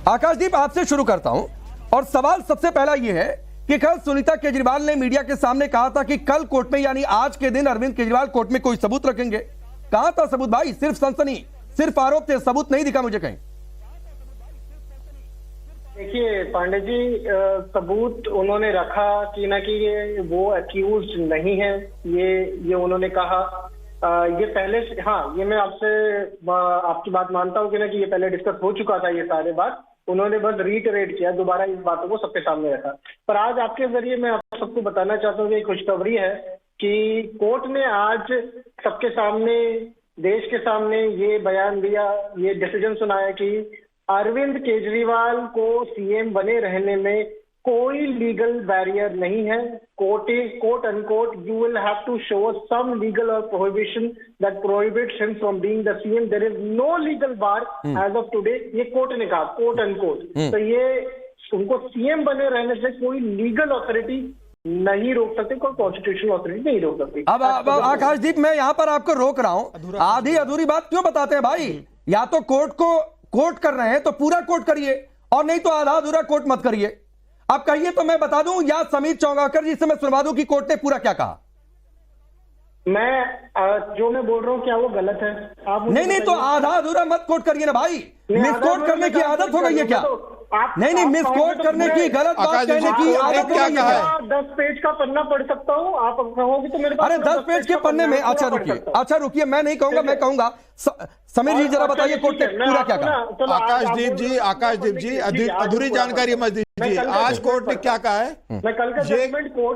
आकाशदीप, आपसे शुरू करता हूं और सवाल सबसे पहला यह है कि कल सुनीता केजरीवाल ने मीडिया के सामने कहा था कि कल कोर्ट में यानी आज के दिन अरविंद केजरीवाल कोर्ट में कोई सबूत रखेंगे। कहां था सबूत भाई? सिर्फ सनसनी, सिर्फ आरोप थे, सबूत नहीं दिखा मुझे कहीं। देखिए पांडे जी, सबूत उन्होंने रखा कि ना कि ये वो अक्यूज नहीं है, ये उन्होंने कहा। ये पहले, हाँ, ये मैं आपकी बात मानता हूँ कि ना कि ये पहले डिस्कस हो चुका था ये सारे बात। उन्होंने बस रीटरेट किया, दोबारा इस बातों को सबके सामने रखा। पर आज आपके जरिए मैं आप सबको बताना चाहता हूँ कि खुशखबरी है कि कोर्ट ने आज सबके सामने, देश के सामने ये बयान दिया, ये डिसीजन सुनाया कि अरविंद केजरीवाल को सीएम बने रहने में कोई लीगल बैरियर नहीं है। Quote unquote, you will have to show some legal और prohibition that prohibits him from being the CM. There is no legal bar as of today, ये कोर्ट ने कहा, कोट अनकोट। तो ये उनको सीएम बने रहने से कोई लीगल अथॉरिटी नहीं रोक सकते, कोई कॉन्स्टिट्यूशनल अथॉरिटी नहीं रोक सकती। अब आकाशदीप, मैं यहां पर आपको रोक रहा हूं, आधी अधूरी बात क्यों बताते हैं भाई? या तो कोर्ट को कोर्ट कर रहे हैं तो पूरा कोर्ट करिए, और नहीं तो आधा अधूरा कोर्ट मत करिए। आप कहिए तो मैं बता दूं, या समीर चौंगाकर जी से मैं सुनवा दूं कि कोर्ट ने पूरा क्या कहा। जो मैं बोल रहा हूं क्या वो गलत है? आप नहीं, तो आधा अधूरा मत कोट करिए ना भाई। मिसकोट करने की आदत हो गई है क्या? नहीं, मिसकोट करने की, गलत बात कहने की आदत हो गई है क्या? 10 पेज का पन्ना पढ़ सकता हूँ, आप कहोगे तो मेरे पास। अरे 10 पेज के पन्ने में, अच्छा रुकिए, मैं नहीं कहूंगा, मैं कहूंगा समीर जी जरा बताइए कोर्ट ने पूरा क्या कहा। आकाशदीप जी अधूरी जानकारी मत दीजिए। आज कोर्ट ने क्या कहा है? ये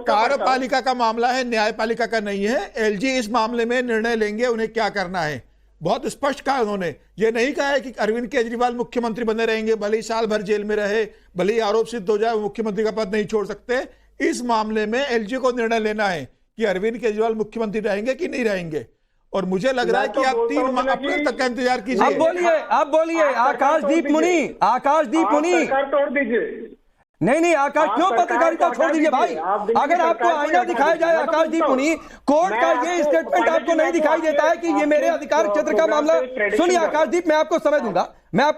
कार्यपालिका का मामला है, न्यायपालिका का नहीं है। एलजी इस मामले में निर्णय लेंगे उन्हें क्या करना है। बहुत स्पष्ट कहा उन्होंने, ये नहीं कहा है कि अरविंद केजरीवाल मुख्यमंत्री बने रहेंगे, भले ही साल भर जेल में रहे, भले ही आरोप सिद्ध हो जाए, मुख्यमंत्री का पद नहीं छोड़ सकते। इस मामले में एलजी को निर्णय लेना है कि अरविंद केजरीवाल मुख्यमंत्री रहेंगे कि नहीं रहेंगे। और मुझे लग रहा है कि आप 3 अप्रैल तक का इंतजार कीजिए। अब बोलिए आकाशदीप मुनि, तोड़ दीजिए। नहीं, आकाश क्यों पत्रकारिता छोड़ दीजिए भाई? अगर आपको आईना दिखाया जाए आकाशदीप मुनि, कोर्ट का ये स्टेटमेंट आपको नहीं दिखाई देता है कि ये मेरे अधिकार क्षेत्र का मामला। सुनिए आकाशदीप, मैं आपको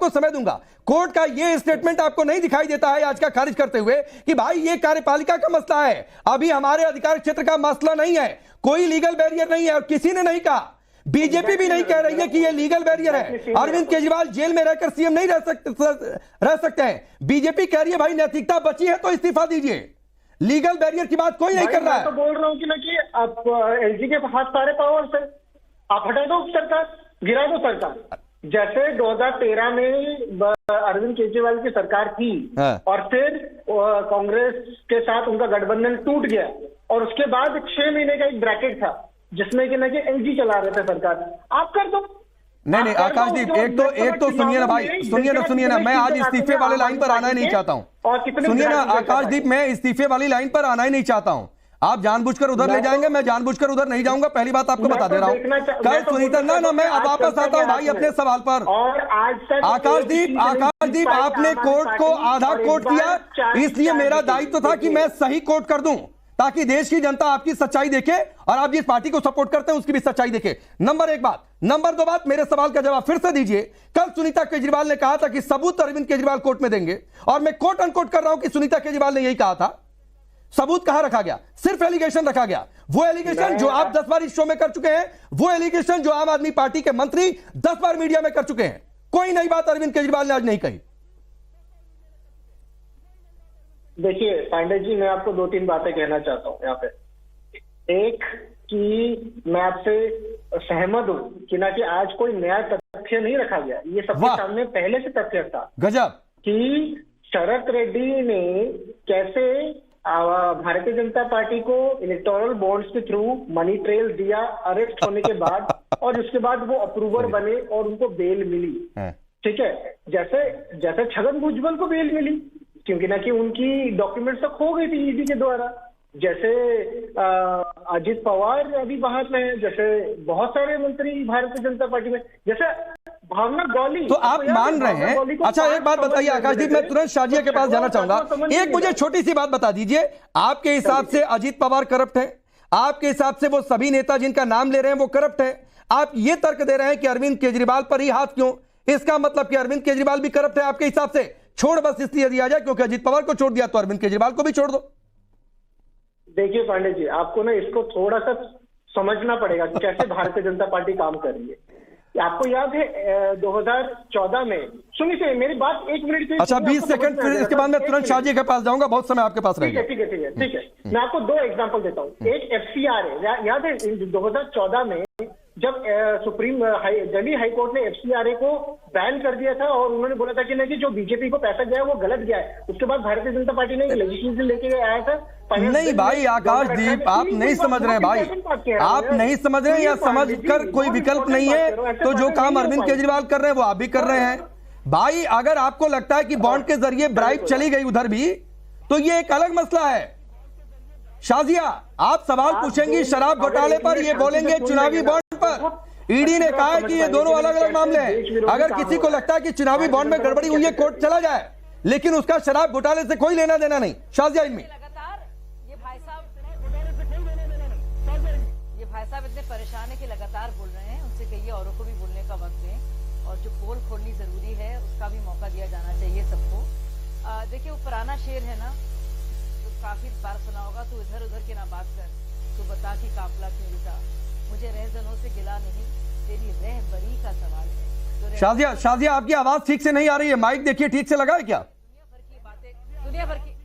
समय दूंगा। कोर्ट का ये स्टेटमेंट आपको नहीं दिखाई देता है आज का खारिज करते हुए कि भाई ये कार्यपालिका का मसला है, अभी हमारे अधिकार क्षेत्र का मसला नहीं है, कोई लीगल बैरियर नहीं है। और किसी ने नहीं कहा, बीजेपी भी नहीं कह रही है कि ये लीगल बैरियर है। अरविंद केजरीवाल जेल में रहकर सीएम नहीं रह सकते हैं। बीजेपी कह रही है भाई नैतिकता बची है तो इस्तीफा दीजिए। लीगल बैरियर की बात कोई नहीं कर रहा है। मैं तो बोल रहा हूं कि ना कि आप एलजी के हाथ सारे पावर्स है, आप हटा दो सरकार, गिरा दो सरकार। जैसे 2013 में अरविंद केजरीवाल की सरकार थी और फिर कांग्रेस के साथ उनका गठबंधन टूट गया, और उसके बाद 6 महीने का एक ब्रैकेट था जिसमें कि ना कि एलजी चला रहे थे सरकार, आप कर दो। नहीं आकाशदीप, एक तो सुनिए ना भाई, सुनिए ना, मैं आज इस्तीफे वाले लाइन पर आना ही नहीं चाहता हूं। सुनिए ना आकाशदीप, मैं इस्तीफे वाली लाइन पर आना ही नहीं चाहता हूं। आप जानबूझकर उधर ले जाएंगे, मैं जानबूझकर उधर नहीं जाऊंगा, पहली बात आपको बता दे रहा हूं। कल सुनीता, ना मैं अब वापस आता हूं भाई अपने सवाल पर। आकाशदीप, आपने कोर्ट को आधा कोर्ट किया, इसलिए मेरा दायित्व था कि मैं सही कोर्ट कर दूं ताकि देश की जनता आपकी सच्चाई देखे और आप जिस पार्टी को सपोर्ट करते हैं उसकी भी सच्चाई देखे। नंबर 1 बात। नंबर 2 बात, मेरे सवाल का जवाब फिर से दीजिए। कल सुनीता केजरीवाल ने कहा था कि सबूत अरविंद केजरीवाल कोर्ट में देंगे, और मैं कोट अनकोट कर रहा हूं कि सुनीता केजरीवाल ने यही कहा था। सबूत कहां रखा गया? सिर्फ एलिगेशन रखा गया। वो एलिगेशन जो आप 10 बार इस शो में कर चुके हैं, वो एलिगेशन जो आम आदमी पार्टी के मंत्री 10 बार मीडिया में कर चुके हैं। कोई नई बात अरविंद केजरीवाल ने आज नहीं कही। देखिए पांडे जी, मैं आपको 2-3 बातें कहना चाहता हूँ यहाँ पे। एक कि मैं आपसे सहमत हूँ कि ना कि आज कोई नया तथ्य नहीं रखा गया, ये सबके सामने पहले से तथ्य था। गजब। कि शरद रेड्डी ने कैसे भारतीय जनता पार्टी को इलेक्टोरल बॉन्ड्स के थ्रू मनी ट्रेल दिया अरेस्ट होने के बाद, और उसके बाद वो अप्रूवर बने और उनको बेल मिली। ठीक है, जैसे छगन भुजबल को बेल मिली क्योंकि ना कि उनकी डॉक्यूमेंट्स तो खो गई थी ईडी के द्वारा। जैसे अजित पवार अभी बाहर में है, जैसे बहुत सारे मंत्री भारतीय जनता पार्टी में, जैसे भावना गौली। तो आप मान रहे हैं? अच्छा एक बात बताइए आकाशदीप, मैं तुरंत शाजिया के पास जाना चाहूंगा। एक मुझे छोटी सी बात बता दीजिए, आपके हिसाब से अजित पवार करप्ट है? आपके हिसाब से वो सभी नेता जिनका नाम ले रहे हैं वो करप्ट है? आप ये तर्क दे रहे हैं कि अरविंद केजरीवाल पर ही हाथ क्यों? इसका मतलब कि अरविंद केजरीवाल भी करप्ट है आपके हिसाब से? छोड़ बस इसलिए दिया जाए क्योंकि अजीत पवार को छोड़ दिया तो अरविंद केजरीवाल को भी छोड़ दो। देखिए पांडे जी, आपको ना इसको थोड़ा सा समझना पड़ेगा कि कैसे भारतीय जनता पार्टी काम कर रही है। आपको याद है 2014 में, सुनिए मेरी बात 1 मिनट के। अच्छा 20 सेकंड, फिर इसके बाद मैं तुरंत शाहजी के पास जाऊंगा, बहुत समय आपके पास रहेगा। ठीक है। मैं आपको 2 एग्जांपल देता हूँ। एक FCRA, याद है 2014 में जब दिल्ली हाईकोर्ट ने FCRA को बैन कर दिया था और उन्होंने बोला था कि नहीं, जो बीजेपी को पैसा गया है वो गलत गया है। उसके बाद भारतीय जनता पार्टी ने लेजिस्लेशन लेके आया था। नहीं भाई आकाशदीप, आप नहीं समझ रहे हैं भाई, आप नहीं समझ रहे हैं या समझ कर कोई विकल्प नहीं है। तो जो काम अरविंद केजरीवाल कर रहे हैं वो आप भी कर रहे हैं भाई। अगर आपको लगता है कि बॉन्ड के जरिए ब्राइब चली गई उधर भी, तो ये एक अलग मसला है। शाजिया, आप सवाल पूछेंगी शराब घोटाले पर, ये बोलेंगे चुनावी बॉन्ड पर। ईडी ने कहा है कि ये दोनों अलग अलग मामले हैं। अगर किसी को लगता है कि चुनावी बॉन्ड में गड़बड़ी हुई है, कोर्ट चला जाए, लेकिन उसका शराब घोटाले से कोई लेना देना नहीं। शाजिया इल्मी, भाई साहब इतने परेशान है कि लगातार बोल रहे हैं, उनसे कहिए औरों को भी बोलने का वक्त दें, और जो पोल खोलनी जरूरी है उसका भी मौका दिया जाना चाहिए सबको। देखिए वो पुराना शेर है ना, तो काफी बार सुना होगा, तो इधर उधर की ना बात कर, तो बता कि काफिला क्यों रुका, मुझे रहजनों से गिला नहीं, तेरी रहबरी का सवाल है। शाजिया आपकी आवाज ठीक से नहीं आ रही है, माइक देखिए ठीक से लगा है क्या? दुनिया भर की बातें, दुनिया भर की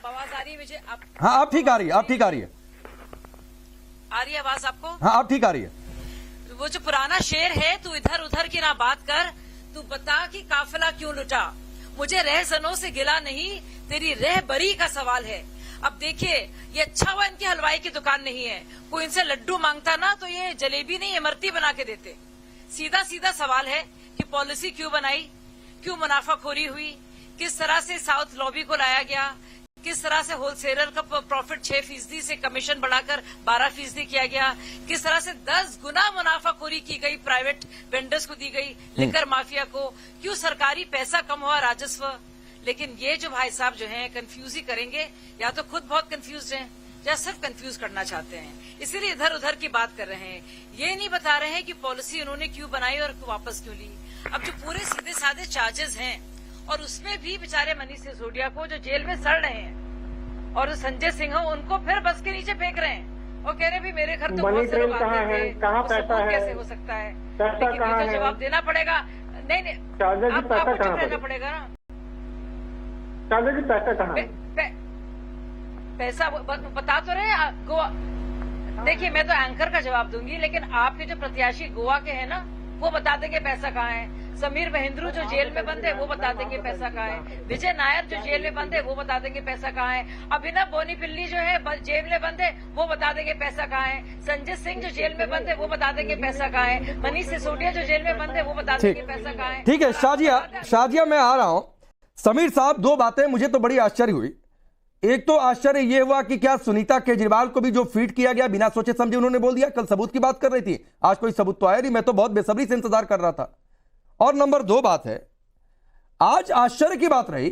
आवाज आ रही है मुझे? हाँ आप ठीक आ रही है, आप ठीक आ रही है। आ रही है आवाज आपको? हाँ आप ठीक आ रही है। वो जो पुराना शेर है, तू इधर उधर की ना बात कर, तू बता कि काफिला क्यों लुटा, मुझे रहजनों से गिला नहीं, तेरी रहबरी का सवाल है। अब देखिए ये अच्छा हुआ इनकी हलवाई की दुकान नहीं है, कोई इनसे लड्डू मांगता ना तो ये जलेबी नहीं इमरती बना के देते। सीधा सीधा सवाल है कि पॉलिसी क्यों बनाई, क्यों मुनाफाखोरी हुई, किस तरह से साउथ लॉबी को लाया गया, किस तरह से होलसेलर का प्रॉफिट 6% से कमीशन बढ़ाकर 12% किया गया, किस तरह से 10 गुना मुनाफाखोरी की गई प्राइवेट वेंडर्स को दी गई, लिकर माफिया को, क्यों सरकारी पैसा कम हुआ राजस्व। लेकिन ये जो भाई साहब जो हैं कंफ्यूज ही करेंगे, या तो खुद बहुत कंफ्यूज हैं या सिर्फ कंफ्यूज करना चाहते हैं, इसीलिए इधर उधर की बात कर रहे हैं। ये नहीं बता रहे हैं कि पॉलिसी उन्होंने क्यों बनाई और वापस क्यों ली। अब जो पूरे सीधे साधे चार्जेस हैं, और उसमें भी बेचारे मनीष सिसोदिया को जो जेल में सड़ रहे हैं, और संजय सिंह हो उनको फिर बस के नीचे फेंक रहे हैं और कह रहे भी मेरे घर तो बहुत सारे बातें थे, कहाँ पैसा है, कैसे हो सकता है, पैसा लेकिन ये तो जवाब देना पड़ेगा। नहीं आपको चुप रहना पड़ेगा ना। शाहजी जी पैसा कहाँ है? पैसा बता तो रहे गोवा। देखिए मैं तो एंकर का जवाब दूंगी, लेकिन आपके जो प्रत्याशी गोवा के हैं ना, वो बता देंगे पैसा कहाँ है। समीर महेंद्रू जो जेल में बंद है वो बता देंगे पैसा कहाँ है। विजय नायर जो जेल में बंद है वो बता देंगे पैसा कहाँ है। अभिनव बोनीपिल्ली जो है जेल में बंद है वो बता देंगे पैसा कहाँ है। संजय सिंह जो जेल में बंद है वो बता देंगे पैसा कहाँ है। मनीष सिसोदिया जो जेल में बंद है वो बता देंगे पैसा कहाँ है। ठीक है शाजिया मैं आ रहा हूं। समीर साहब, 2 बातें मुझे तो बड़ी आश्चर्य हुई। एक तो आश्चर्य यह हुआ कि क्या सुनीता केजरीवाल को भी जो फीड किया गया बिना सोचे समझे उन्होंने बोल दिया। कल सबूत की बात कर रही थी, आज कोई सबूत तो आया नहीं, मैं तो बहुत बेसब्री से इंतजार कर रहा था। और नंबर 2 बात है, आज आश्चर्य की बात रही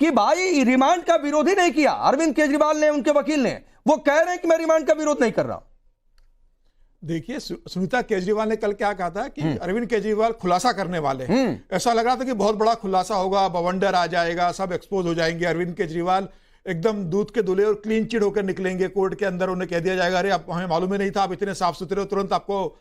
कि भाई रिमांड का विरोध ही नहीं किया अरविंद केजरीवाल ने, उनके वकील ने। वो कह रहे हैं कि मैं रिमांड का विरोध नहीं कर रहा। देखिए सुनीता केजरीवाल ने कल क्या कहा था कि अरविंद केजरीवाल खुलासा करने वाले हैं। ऐसा लग रहा था कि बहुत बड़ा खुलासा होगा, बवंडर आ जाएगा, सब एक्सपोज हो जाएंगे। अरविंद केजरीवाल एकदम दूध के धुले और क्लीन चिट होकर निकलेंगे कोर्ट के अंदर। उन्हें कह दिया जाएगा अरे आप हमें मालूम ही नहीं था, आप इतने साफ सुथरे हो, तुरंत आपको